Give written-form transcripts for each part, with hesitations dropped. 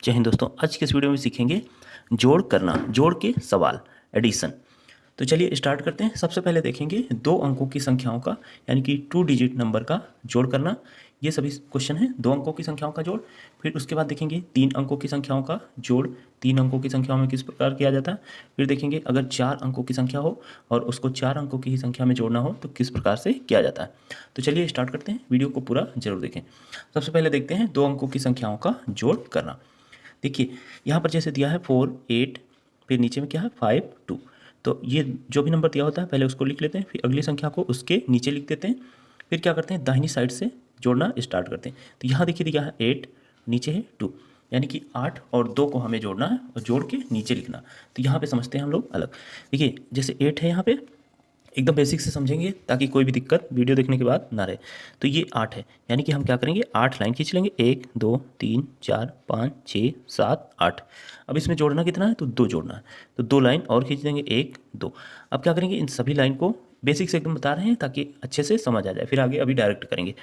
जय हिंद दोस्तों। आज के इस वीडियो में सीखेंगे जोड़ करना, जोड़ के सवाल, एडिशन। तो चलिए स्टार्ट करते हैं। सबसे पहले देखेंगे दो अंकों की संख्याओं का यानी कि 2 डिजिट नंबर का जोड़ करना। ये सभी क्वेश्चन है दो अंकों की संख्याओं का जोड़। फिर उसके बाद देखेंगे 3 अंकों की संख्याओं का जोड़, 3 अंकों की संख्याओं में किस प्रकार किया जाता है। फिर देखेंगे अगर 4 अंकों की संख्या हो और उसको 4 अंकों की ही संख्या में जोड़ना हो तो किस प्रकार से किया जाता है। तो चलिए स्टार्ट करते हैं, वीडियो को पूरा जरूर देखें। सबसे पहले देखते हैं दो अंकों की संख्याओं का जोड़ करना। देखिए यहाँ पर जैसे दिया है 4 8, फिर नीचे में क्या है 5 2। तो ये जो भी नंबर दिया होता है पहले उसको लिख लेते हैं, फिर अगली संख्या को उसके नीचे लिख देते हैं। फिर क्या करते हैं दाहिनी साइड से जोड़ना स्टार्ट करते हैं। तो यहाँ देखिए दिया है 8, नीचे है 2, यानी कि 8 और 2 को हमें जोड़ना है और जोड़ के नीचे लिखना। तो यहाँ पे समझते हैं हम लोग अलग। देखिए जैसे 8 है, यहाँ पे एकदम बेसिक से समझेंगे ताकि कोई भी दिक्कत वीडियो देखने के बाद ना रहे। तो ये 8 है, यानी कि हम क्या करेंगे 8 लाइन खींच लेंगे, 1 2 3 4 5 6 7 8। अब इसमें जोड़ना कितना है तो 2 जोड़ना है, तो 2 लाइन और खींच देंगे 1 2। अब क्या करेंगे इन सभी लाइन को बेसिक से एकदम बता रहे हैं ताकि अच्छे से समझ आ जाए, फिर आगे अभी डायरेक्ट करेंगे।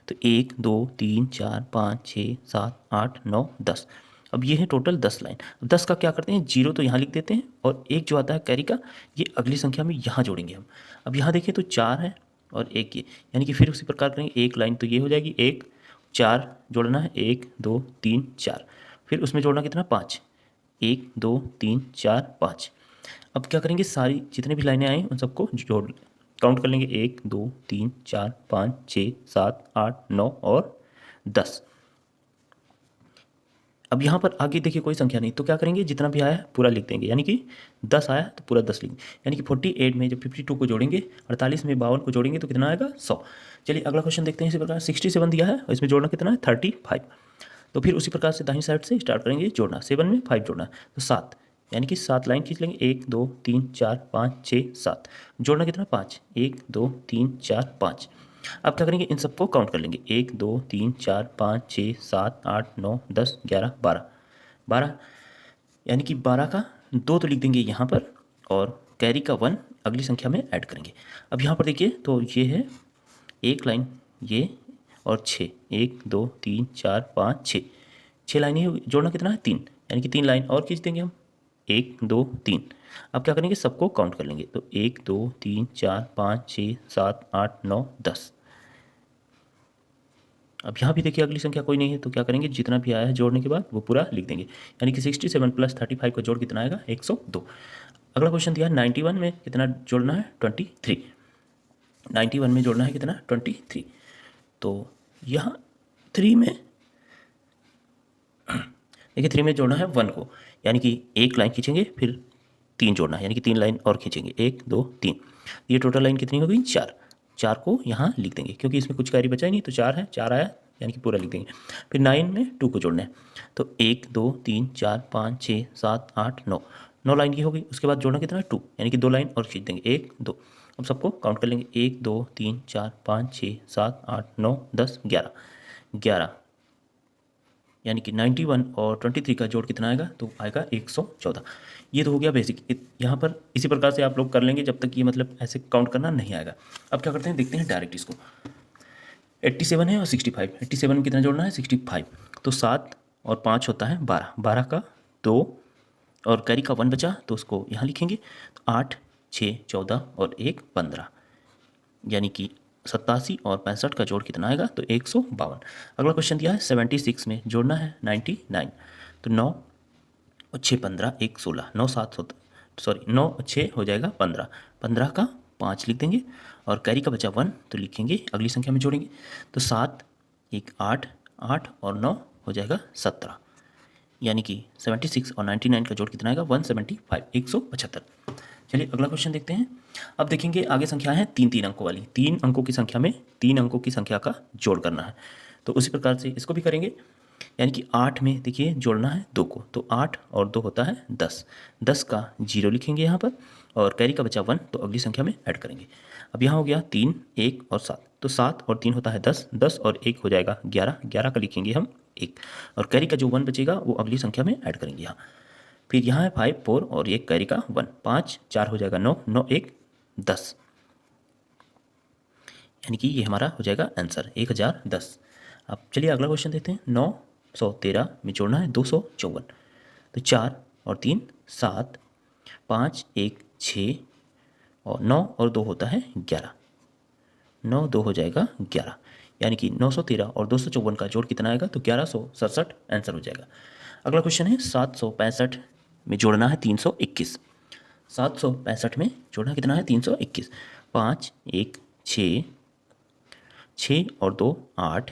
तो 1 2 3 4 5 6 7 8 9 10। अब ये है टोटल 10 लाइन। अब 10 का क्या करते हैं, जीरो तो यहाँ लिख देते हैं और एक जो आता है कैरी का ये अगली संख्या में यहाँ जोड़ेंगे हम। अब यहाँ देखें तो 4 है और एक ये, यानी कि फिर उसी प्रकार करेंगे एक लाइन तो ये हो जाएगी 1 4 जोड़ना है 1 2 3 4। फिर उसमें जोड़ना कितना 5, 1 2 3 4 5। अब क्या करेंगे सारी जितने भी लाइनें आई उन सबको जोड़ काउंट कर लेंगे 1 2 3 4 5 6 7 8 9 और 10। अब यहाँ पर आगे देखिए कोई संख्या नहीं तो क्या करेंगे जितना भी आया है पूरा लिख देंगे, यानी कि 10 आया तो पूरा 10 लिख, यानी कि 48 में जब 52 को जोड़ेंगे, 48 में 52 को जोड़ेंगे तो कितना आएगा 100। चलिए अगला क्वेश्चन देखते हैं। इसी प्रकार 67 दिया है और इसमें जोड़ना कितना है 35। तो फिर उसी प्रकार से दाहिनी साइड से स्टार्ट करेंगे जोड़ना, 7 में 5 जोड़ना है तो 7, यानी कि 7 लाइन खींच लेंगे 1 2 3 4 5 6 7। जोड़ना कितना 5, 1 2 3 4 5। अब क्या करेंगे इन सबको काउंट कर लेंगे 1 2 3 4 5 6 7 8 9 10 11 12 12, यानी कि 12 का 2 तो लिख देंगे यहाँ पर और कैरी का 1 अगली संख्या में ऐड करेंगे। अब यहाँ पर देखिए तो ये है एक लाइन ये और 6, 1 2 3 4 5 6, 6 लाइनें होगी, जोड़ना कितना है 3, यानी कि 3 लाइन और खींच देंगे हम 1 2 3। अब क्या करेंगे सबको काउंट कर लेंगे तो 1 2 3 4 5 6 7 8 9 10। अब यहाँ भी देखिए अगली संख्या कोई नहीं है तो क्या करेंगे जितना भी आया है जोड़ने के बाद वो पूरा लिख देंगे, यानी कि 67 प्लस 35 का जोड़ कितना आएगा 102। अगला क्वेश्चन दिया 91 में कितना जोड़ना है 23। 91 में जोड़ना है कितना 23। तो यहाँ 3 में देखिए 3 में जोड़ना है 1 को, यानी कि एक लाइन खींचेंगे फिर 3 जोड़ना है, यानी कि 3 लाइन और खींचेंगे 1 2 3। ये टोटल लाइन कितनी हो गई 4। 4 को यहाँ लिख देंगे क्योंकि इसमें कुछ कैरी बचा ही नहीं तो 4 है, 4 आया यानी कि पूरा लिख देंगे। फिर 9 में 2 को जोड़ना है तो 1 2 3 4 5 6 7 8 9, 9 लाइन की होगी। उसके बाद जोड़ना कितना है 2, यानी कि 2 लाइन और खींच देंगे 1 2। अब सबको काउंट कर लेंगे 1 2 3 4 5 6 7 8 9 10 11 11, यानी कि 91 और 23 का जोड़ कितना आएगा तो आएगा 114। ये तो हो गया बेसिक। यहाँ पर इसी प्रकार से आप लोग कर लेंगे जब तक ये मतलब ऐसे काउंट करना नहीं आएगा। अब क्या करते हैं देखते हैं डायरेक्ट इसको। 87 है और 65, 87 में कितना जोड़ना है 65, तो 7 और 5 होता है 12, 12 का 2 और कैरी का 1 बचा तो उसको यहाँ लिखेंगे तो 8 6 14 और 1 15, यानी कि 87 और 65 का जोड़ कितना आएगा तो 152। अगला क्वेश्चन दिया है 76 में जोड़ना है 99, तो 9 और 6 15 1 16, 9 7 होता सॉरी 9 और 6 हो जाएगा 15, 15 का 5 लिख देंगे और कैरी का बचा 1 तो लिखेंगे अगली संख्या में जोड़ेंगे तो 7 1 8 8 और 9 हो जाएगा 17, यानी कि 76 और 99 का जोड़ कितना आएगा 175 175। चलिए अगला क्वेश्चन देखते हैं। अब देखेंगे आगे संख्या है 3 अंकों वाली, 3 अंकों की संख्या में 3 अंकों की संख्या का जोड़ करना है। तो उसी प्रकार से इसको भी करेंगे, यानी कि 8 में देखिए जोड़ना है 2 को तो 8 और 2 होता है 10, 10 का 0 लिखेंगे यहाँ पर और कैरी का बचा 1 तो अगली संख्या में ऐड करेंगे। अब यहाँ हो गया 3 1 और 7, तो 7 और 3 होता है 10, 10 और 1 हो जाएगा 11, 11 का लिखेंगे हम 1 और कैरी का जो 1 बचेगा वो अगली संख्या में ऐड करेंगे यहाँ। फिर यहाँ है 5 4 और 1 कैरी का 1, 5 4 हो जाएगा 9, 9 1 10, यानी कि ये हमारा हो जाएगा आंसर 1010। अब चलिए अगला क्वेश्चन देखते हैं। 9 113 में जोड़ना है 254, तो 4 और 3 7, 5 1 6 और 9 और 2 होता है 11, 9 2 हो जाएगा 11, यानी कि 913 और 254 का जोड़ कितना आएगा, तो 1167 आंसर हो जाएगा। अगला क्वेश्चन है 765 में जोड़ना है 321, 765 में जोड़ना कितना है 321, 5 1 6, 6 और 2 8,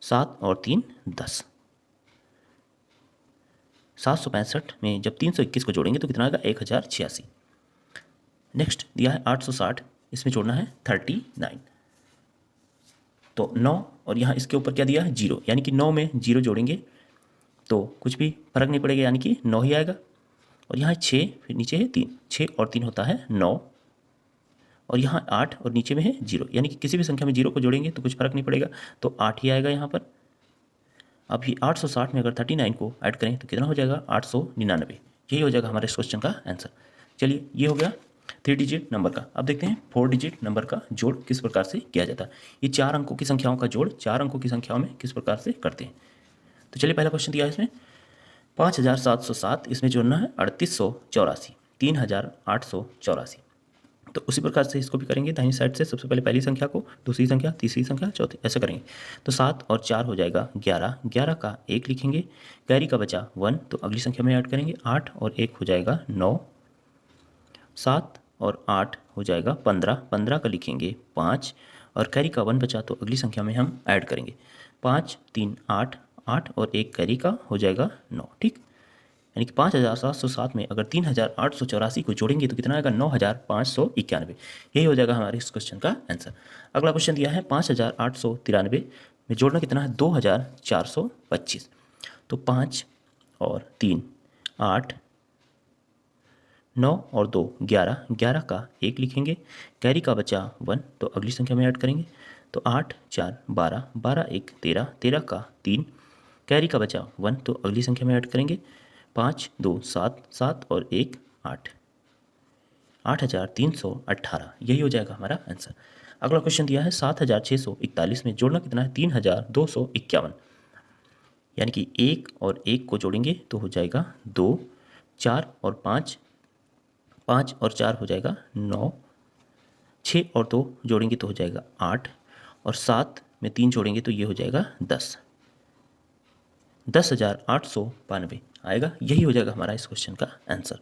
7 और 3 10, 765 में जब 321 को जोड़ेंगे तो कितना आएगा 1086। नेक्स्ट दिया है 860, इसमें जोड़ना है 39, तो 9 और यहाँ इसके ऊपर क्या दिया है 0, यानी कि 9 में 0 जोड़ेंगे तो कुछ भी फर्क नहीं पड़ेगा, यानी कि 9 ही आएगा। और यहाँ 6, फिर नीचे है 3, 6 और 3 होता है 9, और यहाँ 8 और नीचे में है 0, यानी कि किसी भी संख्या में 0 को जोड़ेंगे तो कुछ फर्क नहीं पड़ेगा, तो 8 ही आएगा यहाँ पर। अब ये 860 में अगर 39 को ऐड करें तो कितना हो जाएगा 899, यही हो जाएगा हमारे इस क्वेश्चन का आंसर। चलिए ये हो गया 3 डिजिट नंबर का। अब देखते हैं 4 डिजिट नंबर का जोड़ किस प्रकार से किया जाता है। ये 4 अंकों की संख्याओं का जोड़ 4 अंकों की संख्याओं में किस प्रकार से करते हैं। तो चलिए पहला क्वेश्चन दिया है इसमें 5707, इसमें जोड़ना है 3884, 3884, तो उसी प्रकार से इसको भी करेंगे दाहिनी साइड से। सबसे पहले पहली संख्या को, दूसरी संख्या, तीसरी संख्या, चौथी, ऐसे करेंगे। तो 7 और 4 हो जाएगा 11, 11 का 1 लिखेंगे, कैरी का बचा 1, तो अगली संख्या में ऐड करेंगे। 8 और 1 हो जाएगा 9, 7 और 8 हो जाएगा 15, 15 का लिखेंगे 5, और कैरी का 1 बचा तो अगली संख्या में हम ऐड करेंगे। 5 3 8, 8 और 1 कैरी का हो जाएगा 9, ठीक। यानी कि 5707 में अगर 3884 को जोड़ेंगे तो कितना आएगा 9591, यही हो जाएगा हमारे इस क्वेश्चन का आंसर। अगला क्वेश्चन दिया है 5893 में जोड़ना कितना है 2425, तो 5 और 3 8, 9 और 2 11, 11 का 1 लिखेंगे, कैरी का बचा 1, तो अगली संख्या में ऐड करेंगे। तो 8 4 12, 12 1 13, 13 का 3, कैरी का बचा 1, तो अगली संख्या में ऐड करेंगे। 5 2 7, 7 और 1 8, 8318, यही हो जाएगा हमारा आंसर। अगला क्वेश्चन दिया है 7641 में जोड़ना कितना है 3251, यानी कि 1 और 1 को जोड़ेंगे तो हो जाएगा 2, 4 और 5, 5 और 4 हो जाएगा 9, 6 और 2 जोड़ेंगे तो हो जाएगा 8, और 7 में 3 जोड़ेंगे तो ये हो जाएगा 10, 10,892 आएगा, यही हो जाएगा हमारा इस क्वेश्चन का आंसर।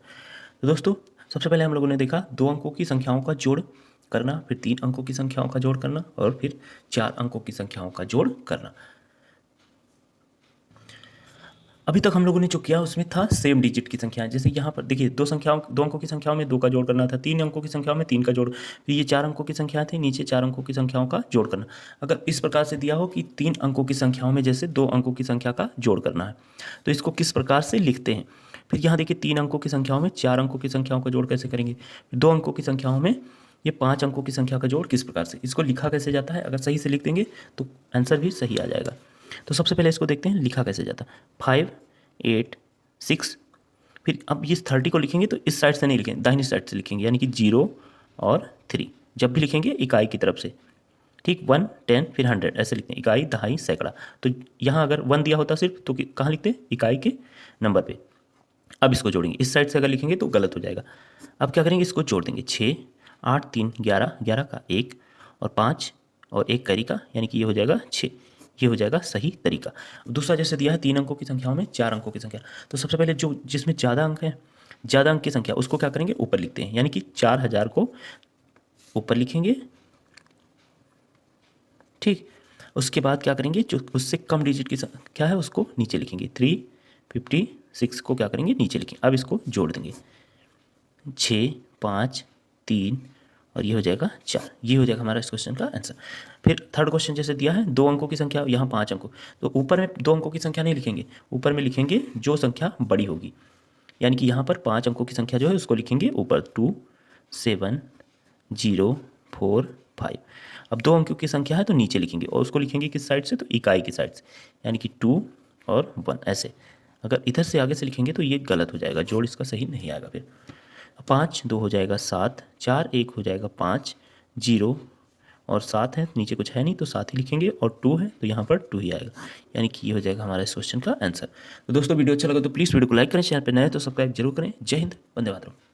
तो दोस्तों सबसे पहले हम लोगों ने देखा 2 अंकों की संख्याओं का जोड़ करना, फिर 3 अंकों की संख्याओं का जोड़ करना, और फिर 4 अंकों की संख्याओं का जोड़ करना। अभी तक हम लोगों ने जो किया उसमें था सेम डिजिट की संख्याएं। जैसे यहाँ पर देखिए 2 अंकों की संख्याओं में 2 का जोड़ करना था, 3 अंकों की संख्याओं में 3 का जोड़, फिर ये 4 अंकों की संख्याएं थी, नीचे 4 अंकों की संख्याओं का जोड़ करना। अगर इस प्रकार से दिया हो कि 3 अंकों की संख्याओं में जैसे 2 अंकों की संख्या का जोड़ करना है, तो इसको किस प्रकार से लिखते हैं। फिर यहाँ देखिए 3 अंकों की संख्याओं में 4 अंकों की संख्याओं का जोड़ कैसे करेंगे, 2 अंकों की संख्याओं में ये 5 अंकों की संख्या का जोड़ किस प्रकार से, इसको लिखा कैसे जाता है। अगर सही से लिख देंगे तो आंसर भी सही आ जाएगा। तो सबसे पहले इसको देखते हैं लिखा कैसे जाता है। 5 8 6, फिर अब ये 30 को लिखेंगे तो इस साइड से नहीं लिखेंगे, दाहिनी साइड से लिखेंगे, यानी कि 0 और 3 जब भी लिखेंगे इकाई की तरफ से, ठीक। 1 10 फिर 100 ऐसे लिखते हैं, इकाई दहाई सैकड़ा। तो यहाँ अगर 1 दिया होता सिर्फ तो कहाँ लिखते हैं, इकाई के नंबर पे। अब इसको जोड़ेंगे, इस साइड से अगर लिखेंगे तो गलत हो जाएगा। अब क्या करेंगे, इसको जोड़ देंगे। 6 8 3 11, 11 का 1 और 5 और 1 कैरी का, यानी कि ये हो जाएगा 6, ये हो जाएगा सही तरीका। दूसरा जैसे दिया है 3 अंकों की संख्याओं में 4 अंकों की संख्या, तो सबसे पहले जो जिसमें ज़्यादा अंक है, ज़्यादा अंक की संख्या, उसको क्या करेंगे ऊपर लिखते हैं, यानी कि 4000 को ऊपर लिखेंगे, ठीक। उसके बाद क्या करेंगे, जो उससे कम डिजिट की क्या है उसको नीचे लिखेंगे। 356 को क्या करेंगे नीचे लिखेंगे। अब इसको जोड़ देंगे, 6 5 3 और ये हो जाएगा 4, ये हो जाएगा हमारा इस क्वेश्चन का आंसर। फिर थर्ड क्वेश्चन जैसे दिया है 2 अंकों की संख्या, यहाँ 5 अंकों, तो ऊपर में 2 अंकों की संख्या नहीं लिखेंगे, ऊपर में लिखेंगे जो संख्या बड़ी होगी, यानी कि यहाँ पर 5 अंकों की संख्या जो है उसको लिखेंगे ऊपर, 2 7 0 4 5। अब 2 अंकों की संख्या है तो नीचे लिखेंगे, और उसको लिखेंगे किस साइड से, तो इकाई की साइड से, यानी कि 2 और 1 ऐसे। अगर इधर से आगे से लिखेंगे तो ये गलत हो जाएगा, जोड़ इसका सही नहीं आएगा। फिर 5 2 हो जाएगा 7, 4 1 हो जाएगा 5 0 और 7 है, नीचे कुछ है नहीं तो 7 ही लिखेंगे, और 2 है तो यहाँ पर 2 ही आएगा, यानी कि ये हो जाएगा हमारा इस क्वेश्चन का आंसर। तो दोस्तों वीडियो अच्छा लगा तो प्लीज़ वीडियो को लाइक करें, चैनल पर नए तो सब्सक्राइब जरूर करें। जय हिंद, वंदे मातरम।